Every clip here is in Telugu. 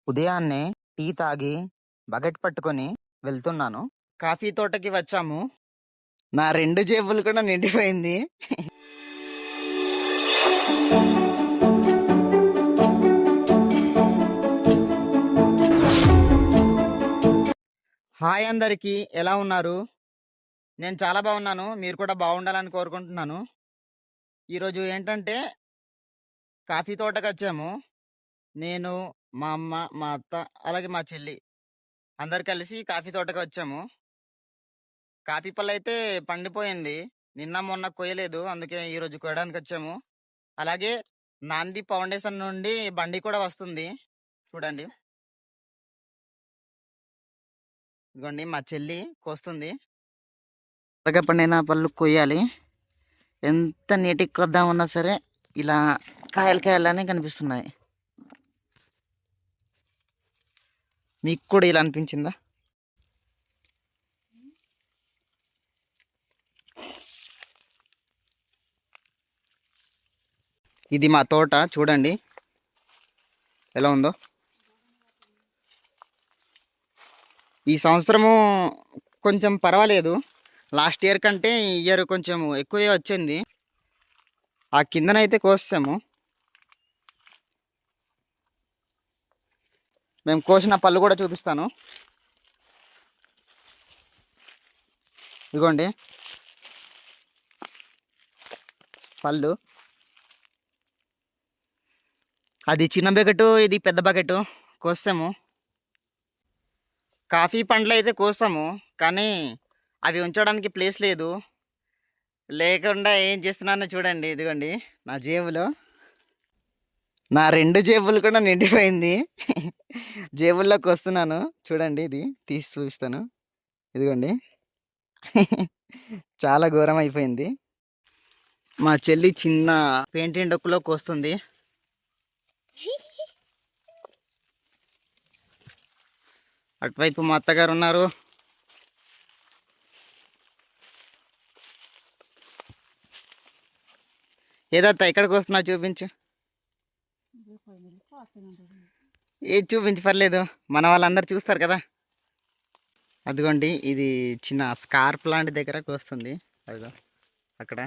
ఉదయాన్నే టీ తాగి బకెట్ పట్టుకొని వెళ్తున్నాను. కాఫీ తోటకి వచ్చాము. నా 2 జేబులు కూడా నిండిపోయింది. హాయ్ అందరికీ, ఎలా ఉన్నారు? నేను చాలా బాగున్నాను. మీరు కూడా బాగుండాలని కోరుకుంటున్నాను. ఈరోజు ఏంటంటే కాఫీ తోటకొచ్చాము. నేను, మా అమ్మ, మా అత్త, అలాగే మా చెల్లి అందరు కలిసి కాఫీ తోటకొచ్చాము. కాఫీ పళ్ళైతే పండిపోయింది. నిన్న, మొన్న కొయ్యలేదు. అందుకే ఈరోజు కొయ్యడానికొచ్చాము. అలాగే నాంది ఫౌండేషన్ నుండి బండి కూడా వస్తుంది. చూడండి. ఇదిగోండి మా చెల్లి కోస్తుంది. త్వరగా పండిన పళ్ళు కొయ్యాలి. ఎంత నీటికి కొద్దామన్నా సరే ఇలా కాయలనే కనిపిస్తున్నాయి. మీకు కూడా ఇలా అనిపించిందా? ఇది మా తోట, చూడండి ఎలా ఉందో. ఈ సంవత్సరము కొంచెం పర్వాలేదు. లాస్ట్ ఇయర్ కంటే ఈ ఇయర్ కొంచెం ఎక్కువే వచ్చింది. ఆ కిందనైతే కోసాము. మేము కోసిన పళ్ళు కూడా చూపిస్తాను. ఇదిగోండి పళ్ళు. అది చిన్న బకెట్, ఇది పెద్ద బకెట్ కోస్తాము. కాఫీ పండ్లు అయితే కోస్తాము, కానీ అవి ఉంచడానికి ప్లేస్ లేదు. లేకుండా ఏం చేస్తున్నానో చూడండి. ఇదిగోండి నా జేబులో నా 2 జేబులు కూడా నిండిపోయింది. జేబుల్లోకి వస్తున్నాను, చూడండి. ఇది తీసి చూపిస్తాను. ఇదిగోండి. చాలా ఘోరం అయిపోయింది. మా చెల్లి చిన్న పెయింటింగ్ డొక్కులోకి వస్తుంది. అటువైపు మా అత్తగారు ఉన్నారు. ఏదత్తా ఎక్కడికి వస్తున్నా చూపించు. ఏది చూపించి పర్లేదు, మన వాళ్ళందరూ చూస్తారు కదా. అదిగోండి ఇది చిన్న స్కార్ప్ లాంటి దగ్గరకు వస్తుంది. అదిగో అక్కడ.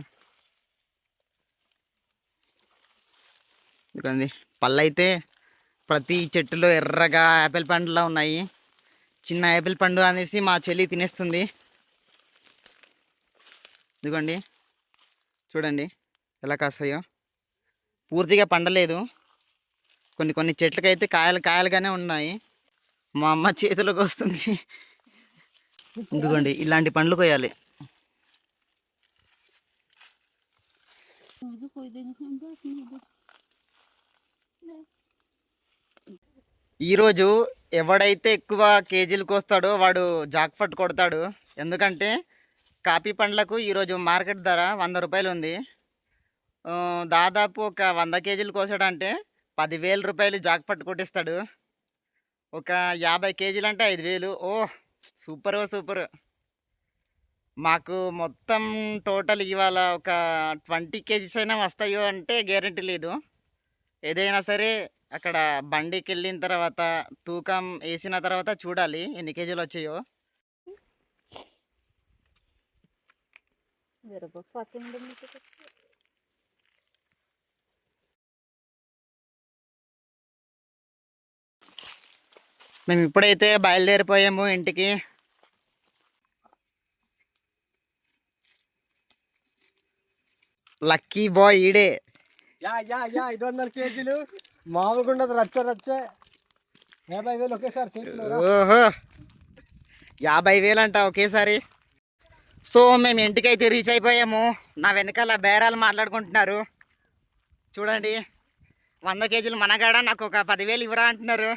ఇదిగోండి పళ్ళు అయితే ప్రతి చెట్టులో ఎర్రగా యాపిల్ పండులా ఉన్నాయి. చిన్న యాపిల్ పండు అనేసి మా చెల్లి తినేస్తుంది. ఇదిగోండి చూడండి ఎలా కాస్తాయో. పూర్తిగా పండలేదు. కొన్ని చెట్లకైతే కాయలుగానే ఉన్నాయి. మా అమ్మ చేతిలోకి వస్తుంది. ఇదిగోండి ఇలాంటి పండ్లు కొయ్యాలి. ఈరోజు ఎవడైతే ఎక్కువ కేజీలు కోస్తాడో వాడు జాక్పాట్ కొడతాడు. ఎందుకంటే కాఫీ పండ్లకు ఈరోజు మార్కెట్ ధర 100 రూపాయలు ఉంది. దాదాపు ఒక 100 కేజీలు కోసాడంటే 10,000 రూపాయలు జాక్పాట్ కొట్టిస్తాడు. ఒక 50 కేజీలు అంటే 5,000. ఓహ్ సూపర్. మాకు మొత్తం టోటల్ ఇవాళ ఒక 20 కేజీస్ అయినా వస్తాయో అంటే గ్యారెంటీ లేదు. ఏదైనా సరే అక్కడ బండికి వెళ్ళిన తర్వాత తూకం వేసిన తర్వాత చూడాలి ఎన్ని కేజీలు వచ్చాయో. మేము ఇప్పుడైతే బయలుదేరిపోయాము ఇంటికి. లక్కీ బాయ్ ఈడే. 500 కేజీలు మామూలుగా ఉండదు. రచ్చ 50,000 ఒకేసారి. ఓహో 50,000 అంట ఒకేసారి. సో మేము ఇంటికైతే రీచ్ అయిపోయాము. నా వెనకాల బేరాలు మాట్లాడుకుంటున్నారు. చూడండి 100 కేజీలు మనగాడ, నాకు ఒక 10,000 ఇవ్వరా అంటున్నారు.